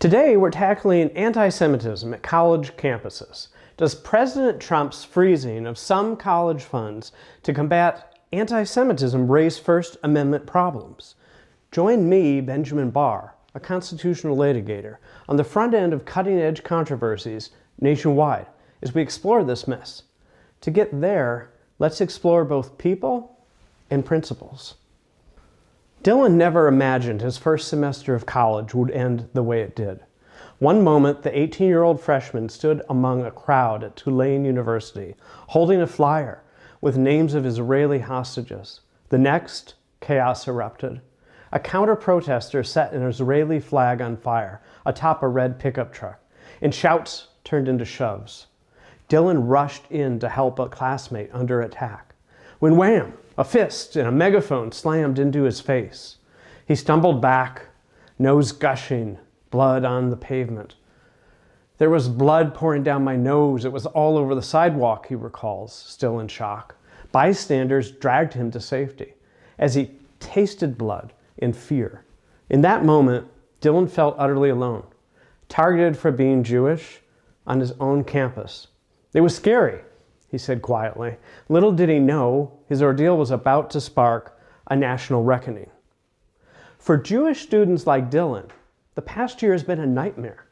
Today, we're tackling anti-Semitism at college campuses. Does President Trump's freezing of some college funds to combat anti-Semitism raise First Amendment problems? Join me, Benjamin Barr, a constitutional litigator, on the front end of cutting-edge controversies nationwide as we explore this mess. To get there, let's explore both people and principles. Dylan never imagined his first semester of college would end the way it did. One moment, the 18-year-old freshman stood among a crowd at Tulane University, holding a flyer with names of Israeli hostages. The next, chaos erupted. A counter-protester set an Israeli flag on fire atop a red pickup truck, and shouts turned into shoves. Dylan rushed in to help a classmate under attack, when wham! A fist and a megaphone slammed into his face. He stumbled back, nose gushing, blood on the pavement. There was blood pouring down my nose. It was all over the sidewalk, he recalls, still in shock. Bystanders dragged him to safety as he tasted blood in fear. In that moment, Dylan felt utterly alone, targeted for being Jewish on his own campus. It was scary, he said quietly. Little did he know his ordeal was about to spark a national reckoning. For Jewish students like Dylan, the past year has been a nightmare.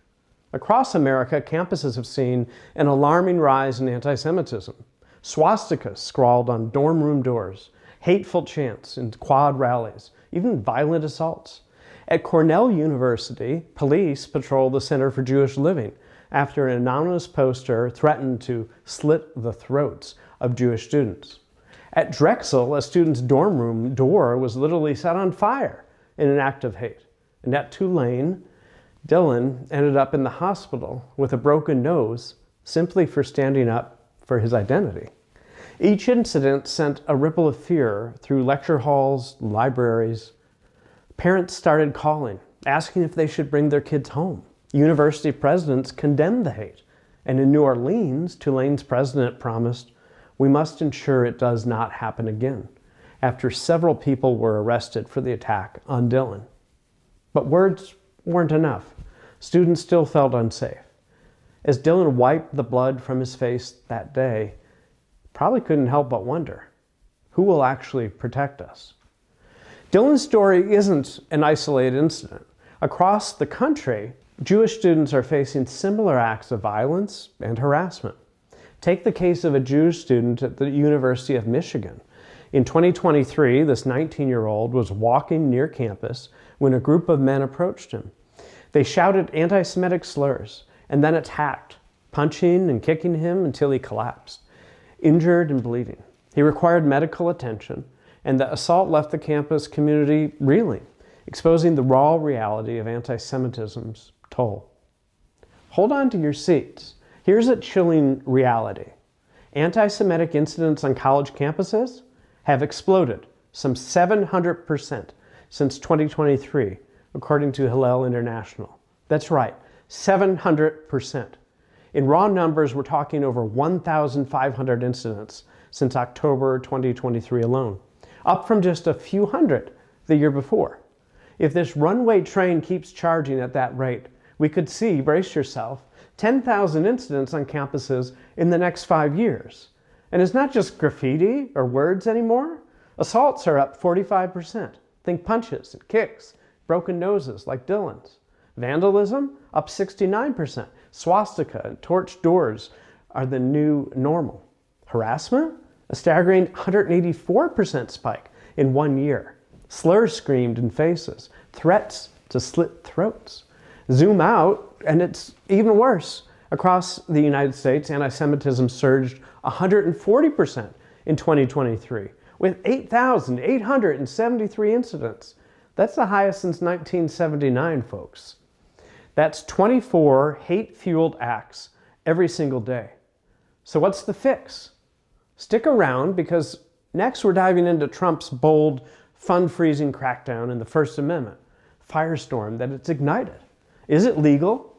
Across America, campuses have seen an alarming rise in anti-Semitism. Swastikas scrawled on dorm room doors, hateful chants in quad rallies, even violent assaults. At Cornell University, police patrol the Center for Jewish Living after an anonymous poster threatened to slit the throats of Jewish students. At Drexel, a student's dorm room door was literally set on fire in an act of hate. And at Tulane, Dylan ended up in the hospital with a broken nose simply for standing up for his identity. Each incident sent a ripple of fear through lecture halls, libraries. Parents started calling, asking if they should bring their kids home. University presidents condemned the hate. And in New Orleans, Tulane's president promised, "We must ensure it does not happen again," after several people were arrested for the attack on Dylan. But words weren't enough. Students still felt unsafe. As Dylan wiped the blood from his face that day, probably couldn't help but wonder, who will actually protect us? Dylan's story isn't an isolated incident. Across the country, Jewish students are facing similar acts of violence and harassment. Take the case of a Jewish student at the University of Michigan. In 2023, this 19-year-old was walking near campus when a group of men approached him. They shouted anti-Semitic slurs and then attacked, punching and kicking him until he collapsed, injured and bleeding. He required medical attention, and the assault left the campus community reeling, exposing the raw reality of anti-Semitism's toll. Hold on to your seats. Here's a chilling reality. Anti-Semitic incidents on college campuses have exploded some 700% since 2023, according to Hillel International. That's right, 700%. In raw numbers, we're talking over 1,500 incidents since October 2023 alone, up from just a few hundred the year before. If this runaway train keeps charging at that rate, we could see, brace yourself, 10,000 incidents on campuses in the next 5 years. And it's not just graffiti or words anymore. Assaults are up 45%. Think punches and kicks, broken noses like Dylan's. Vandalism up 69%. Swastika and torched doors are the new normal. Harassment? A staggering 184% spike in 1 year. Slurs screamed in faces. Threats to slit throats. Zoom out, and it's even worse. Across the United States, anti-Semitism surged 140% in 2023, with 8,873 incidents. That's the highest since 1979, folks. That's 24 hate-fueled acts every single day. So what's the fix? Stick around, because next we're diving into Trump's bold, fund-freezing crackdown in the First Amendment, firestorm that it's ignited. Is it legal?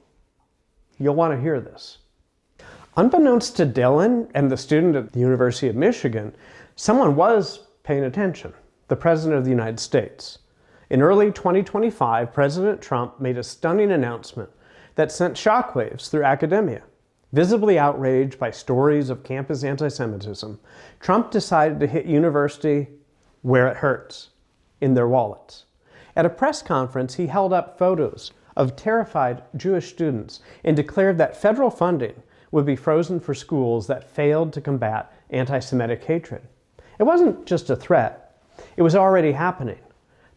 You'll want to hear this. Unbeknownst to Dylan and the student at the University of Michigan, someone was paying attention, the President of the United States. In early 2025, President Trump made a stunning announcement that sent shockwaves through academia. Visibly outraged by stories of campus anti-Semitism, Trump decided to hit university where it hurts, in their wallets. At a press conference, he held up photos of terrified Jewish students and declared that federal funding would be frozen for schools that failed to combat anti-Semitic hatred. It wasn't just a threat, it was already happening.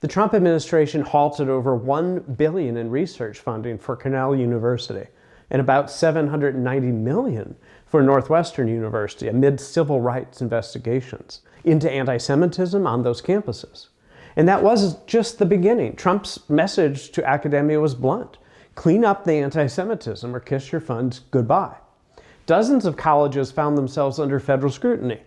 The Trump administration halted over $1 billion in research funding for Cornell University and about $790 million for Northwestern University amid civil rights investigations into anti-Semitism on those campuses. And that was just the beginning. Trump's message to academia was blunt. Clean up the anti-Semitism or kiss your funds goodbye. Dozens of colleges found themselves under federal scrutiny.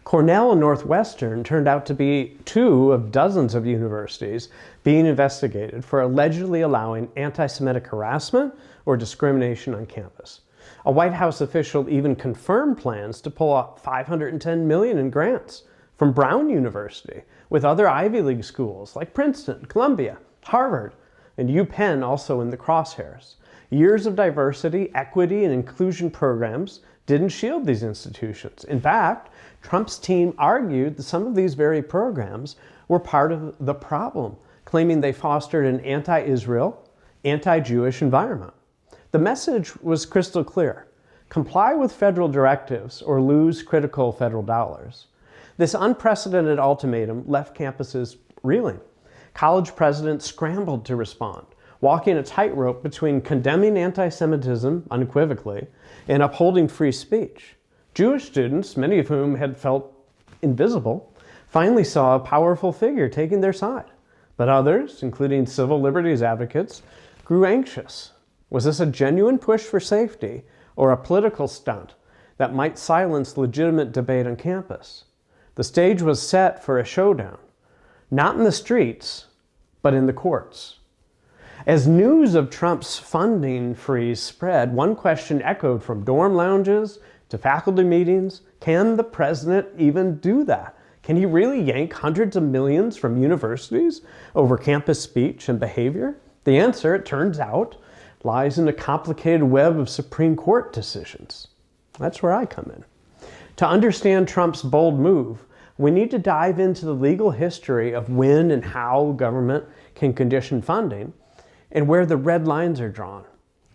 Cornell and Northwestern turned out to be two of dozens of universities being investigated for allegedly allowing anti-Semitic harassment or discrimination on campus. A White House official even confirmed plans to pull out $510 million in grants from Brown University, with other Ivy League schools like Princeton, Columbia, Harvard, and UPenn also in the crosshairs. Years of diversity, equity, and inclusion programs didn't shield these institutions. In fact, Trump's team argued that some of these very programs were part of the problem, claiming they fostered an anti-Israel, anti-Jewish environment. The message was crystal clear. Comply with federal directives or lose critical federal dollars. This unprecedented ultimatum left campuses reeling. College presidents scrambled to respond, walking a tightrope between condemning anti-Semitism unequivocally and upholding free speech. Jewish students, many of whom had felt invisible, finally saw a powerful figure taking their side. But others, including civil liberties advocates, grew anxious. Was this a genuine push for safety or a political stunt that might silence legitimate debate on campus? The stage was set for a showdown, not in the streets, but in the courts. As news of Trump's funding freeze spread, one question echoed from dorm lounges to faculty meetings. Can the president even do that? Can he really yank hundreds of millions from universities over campus speech and behavior? The answer, it turns out, lies in a complicated web of Supreme Court decisions. That's where I come in. To understand Trump's bold move, we need to dive into the legal history of when and how government can condition funding and where the red lines are drawn.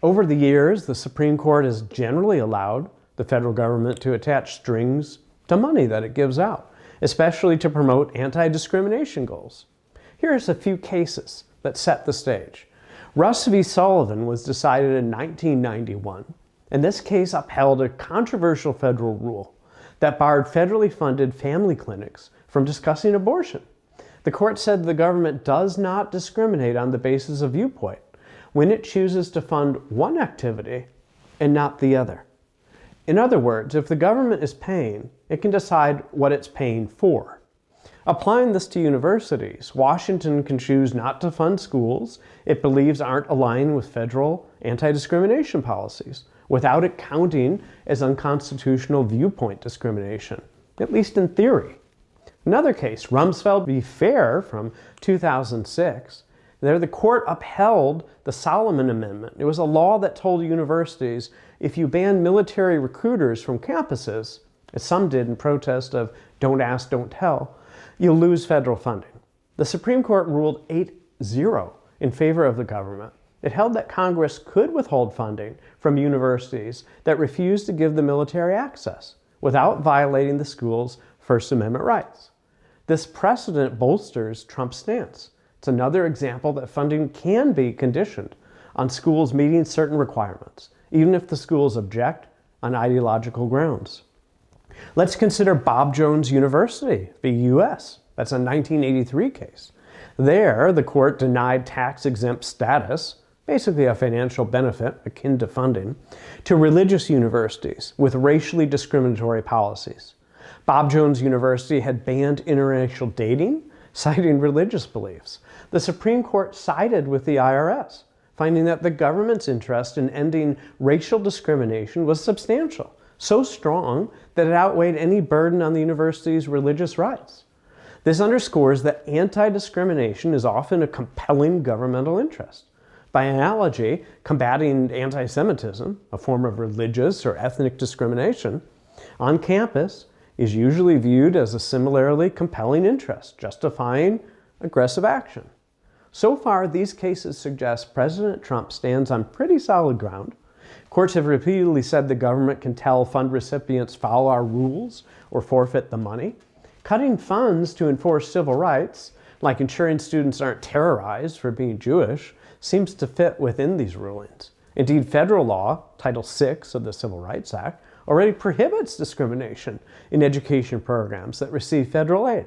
Over the years, the Supreme Court has generally allowed the federal government to attach strings to money that it gives out, especially to promote anti-discrimination goals. Here's a few cases that set the stage. Russ v. Sullivan was decided in 1991, and this case upheld a controversial federal rule that barred federally funded family clinics from discussing abortion. The court said the government does not discriminate on the basis of viewpoint when it chooses to fund one activity and not the other. In other words, if the government is paying, it can decide what it's paying for. Applying this to universities, Washington can choose not to fund schools it believes aren't aligned with federal anti-discrimination policies, without it counting as unconstitutional viewpoint discrimination, at least in theory. Another case, Rumsfeld v. Fair from 2006, there the court upheld the Solomon Amendment. It was a law that told universities if you ban military recruiters from campuses, as some did in protest of don't ask, don't tell, you'll lose federal funding. The Supreme Court ruled 8-0 in favor of the government. It held that Congress could withhold funding from universities that refused to give the military access without violating the school's First Amendment rights. This precedent bolsters Trump's stance. It's another example that funding can be conditioned on schools meeting certain requirements, even if the schools object on ideological grounds. Let's consider Bob Jones University v. U.S. That's a 1983 case. There, the court denied tax-exempt status, basically a financial benefit akin to funding, to religious universities with racially discriminatory policies. Bob Jones University had banned interracial dating, citing religious beliefs. The Supreme Court sided with the IRS, finding that the government's interest in ending racial discrimination was substantial, so strong that it outweighed any burden on the university's religious rights. This underscores that anti-discrimination is often a compelling governmental interest. By analogy, combating anti-Semitism, a form of religious or ethnic discrimination, on campus is usually viewed as a similarly compelling interest, justifying aggressive action. So far, these cases suggest President Trump stands on pretty solid ground. Courts have repeatedly said the government can tell fund recipients follow our rules or forfeit the money. Cutting funds to enforce civil rights, like ensuring students aren't terrorized for being Jewish, seems to fit within these rulings. Indeed, federal law, Title VI of the Civil Rights Act, already prohibits discrimination in education programs that receive federal aid.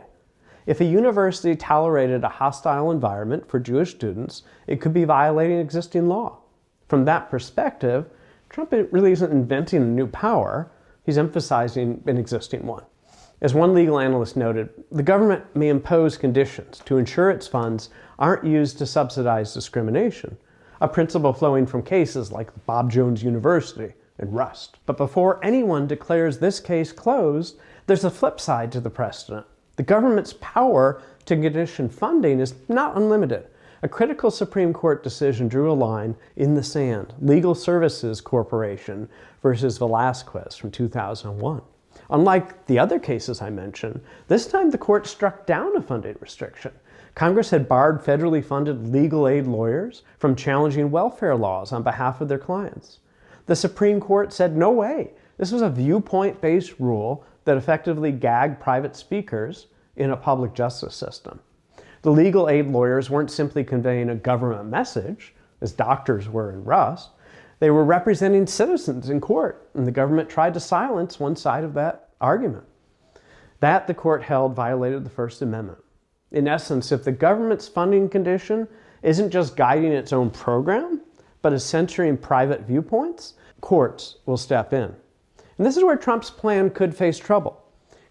If a university tolerated a hostile environment for Jewish students, it could be violating existing law. From that perspective, Trump really isn't inventing a new power, he's emphasizing an existing one. As one legal analyst noted, the government may impose conditions to ensure its funds aren't used to subsidize discrimination, a principle flowing from cases like Bob Jones University and Rust. But before anyone declares this case closed, there's a flip side to the precedent. The government's power to condition funding is not unlimited. A critical Supreme Court decision drew a line in the sand, Legal Services Corporation versus Velasquez from 2001. Unlike the other cases I mentioned, this time the court struck down a funding restriction. Congress had barred federally funded legal aid lawyers from challenging welfare laws on behalf of their clients. The Supreme Court said, no way. This was a viewpoint-based rule that effectively gagged private speakers in a public justice system. The legal aid lawyers weren't simply conveying a government message, as doctors were in Rust. They were representing citizens in court, and the government tried to silence one side of that argument. That, the court held, violated the First Amendment. In essence, if the government's funding condition isn't just guiding its own program, but is censoring private viewpoints, courts will step in. And this is where Trump's plan could face trouble.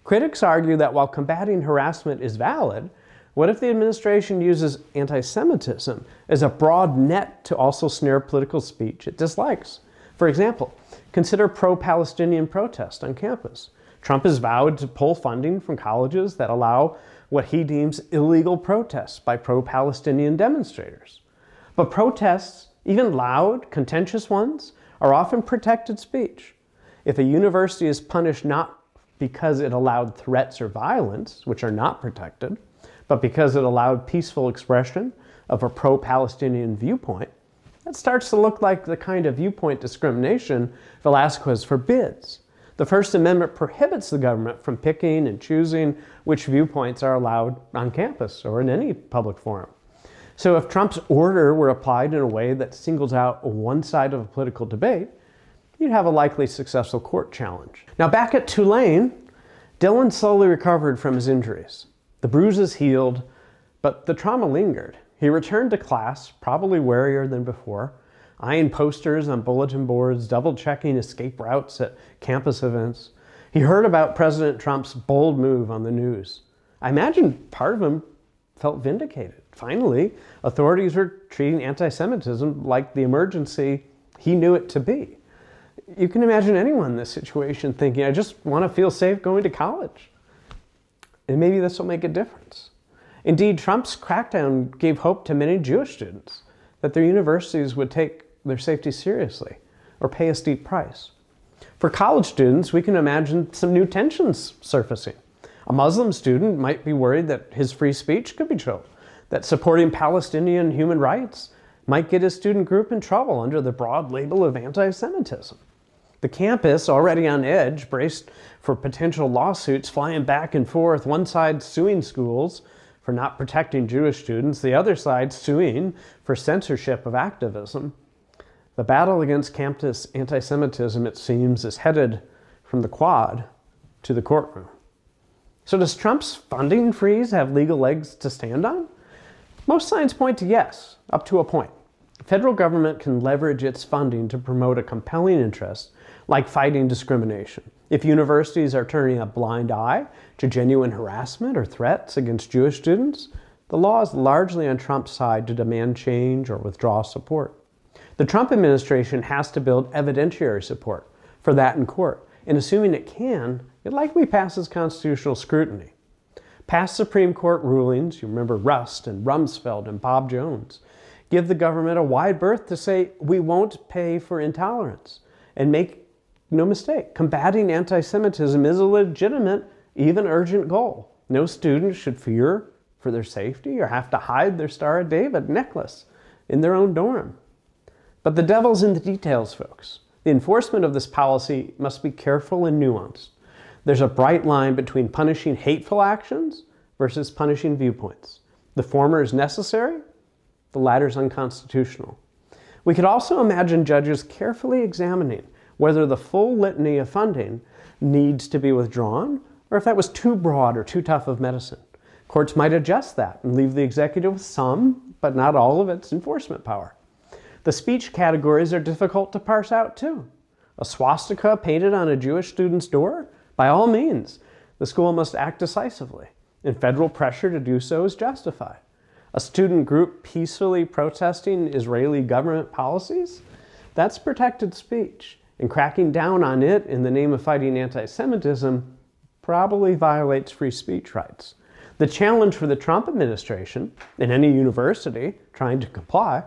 Critics argue that while combating harassment is valid, what if the administration uses anti-Semitism as a broad net to also snare political speech it dislikes? For example, consider pro-Palestinian protest on campus. Trump has vowed to pull funding from colleges that allow what he deems illegal protests by pro-Palestinian demonstrators. But protests, even loud, contentious ones, are often protected speech. If a university is punished not because it allowed threats or violence, which are not protected, but because it allowed peaceful expression of a pro-Palestinian viewpoint, that starts to look like the kind of viewpoint discrimination Velasquez forbids. The First Amendment prohibits the government from picking and choosing which viewpoints are allowed on campus or in any public forum. So if Trump's order were applied in a way that singles out one side of a political debate, you'd have a likely successful court challenge. Now back at Tulane, Dylan slowly recovered from his injuries. The bruises healed, but the trauma lingered. He returned to class, probably warier than before, eyeing posters on bulletin boards, double-checking escape routes at campus events. He heard about President Trump's bold move on the news. I imagine part of him felt vindicated. Finally, authorities were treating anti-Semitism like the emergency he knew it to be. You can imagine anyone in this situation thinking, I just want to feel safe going to college. And maybe this will make a difference. Indeed, Trump's crackdown gave hope to many Jewish students that their universities would take their safety seriously or pay a steep price. For college students, we can imagine some new tensions surfacing. A Muslim student might be worried that his free speech could be chilled, that supporting Palestinian human rights might get his student group in trouble under the broad label of anti-Semitism. The campus, already on edge, braced for potential lawsuits flying back and forth, one side suing schools for not protecting Jewish students, the other side suing for censorship of activism. The battle against campus anti-Semitism, it seems, is headed from the quad to the courtroom. So does Trump's funding freeze have legal legs to stand on? Most signs point to yes, up to a point. The federal government can leverage its funding to promote a compelling interest, like fighting discrimination. If universities are turning a blind eye to genuine harassment or threats against Jewish students, the law is largely on Trump's side to demand change or withdraw support. The Trump administration has to build evidentiary support for that in court, and assuming it can, it likely passes constitutional scrutiny. Past Supreme Court rulings, you remember Rust and Rumsfeld and Bob Jones, give the government a wide berth to say, we won't pay for intolerance. And make no mistake, combating anti-Semitism is a legitimate, even urgent goal. No student should fear for their safety or have to hide their Star of David necklace in their own dorm. But the devil's in the details, folks. The enforcement of this policy must be careful and nuanced. There's a bright line between punishing hateful actions versus punishing viewpoints. The former is necessary, the latter is unconstitutional. We could also imagine judges carefully examining whether the full litany of funding needs to be withdrawn or if that was too broad or too tough of medicine. Courts might adjust that and leave the executive with some, but not all of its enforcement power. The speech categories are difficult to parse out too. A swastika painted on a Jewish student's door? By all means, the school must act decisively, and federal pressure to do so is justified. A student group peacefully protesting Israeli government policies? That's protected speech, and cracking down on it in the name of fighting anti-Semitism probably violates free speech rights. The challenge for the Trump administration and any university trying to comply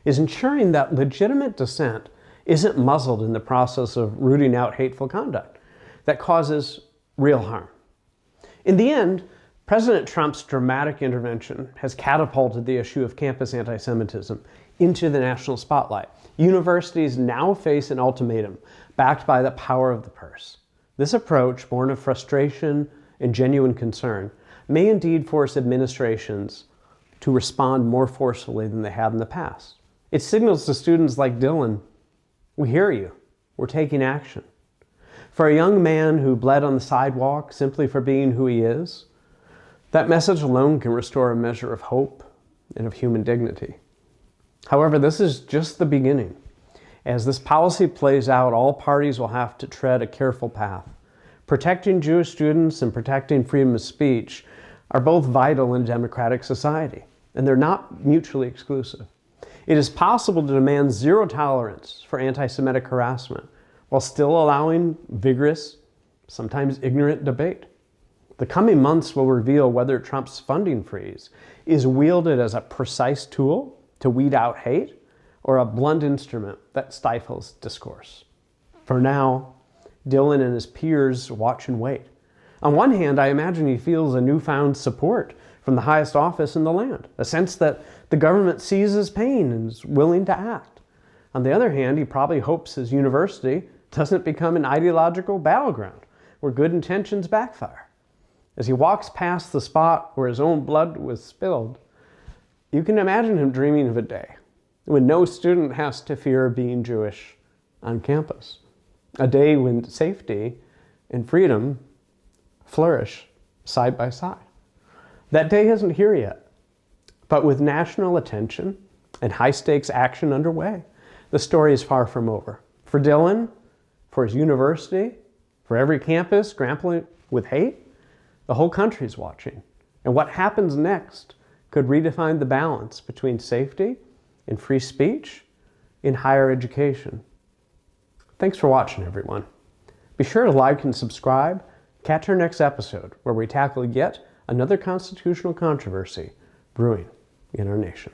is ensuring that legitimate dissent isn't muzzled in the process of rooting out hateful conduct that causes real harm. In the end, President Trump's dramatic intervention has catapulted the issue of campus anti-Semitism into the national spotlight. Universities now face an ultimatum backed by the power of the purse. This approach, born of frustration and genuine concern, may indeed force administrations to respond more forcefully than they have in the past. It signals to students like Dylan, we hear you, we're taking action. For a young man who bled on the sidewalk simply for being who he is, that message alone can restore a measure of hope and of human dignity. However, this is just the beginning. As this policy plays out, all parties will have to tread a careful path. Protecting Jewish students and protecting freedom of speech are both vital in a democratic society, and they're not mutually exclusive. It is possible to demand zero tolerance for anti-Semitic harassment while still allowing vigorous, sometimes ignorant debate. The coming months will reveal whether Trump's funding freeze is wielded as a precise tool to weed out hate or a blunt instrument that stifles discourse. For now, Dylan and his peers watch and wait. On one hand, I imagine he feels a newfound support from the highest office in the land, a sense that the government sees his pain and is willing to act. On the other hand, he probably hopes his university doesn't become an ideological battleground where good intentions backfire. As he walks past the spot where his own blood was spilled, you can imagine him dreaming of a day when no student has to fear being Jewish on campus. A day when safety and freedom flourish side by side. That day isn't here yet, but with national attention and high-stakes action underway, the story is far from over. For Dylan, for his university, for every campus grappling with hate, the whole country is watching. And what happens next could redefine the balance between safety and free speech in higher education. Thanks for watching, everyone. Be sure to like and subscribe. Catch our next episode where we tackle yet another constitutional controversy brewing in our nation.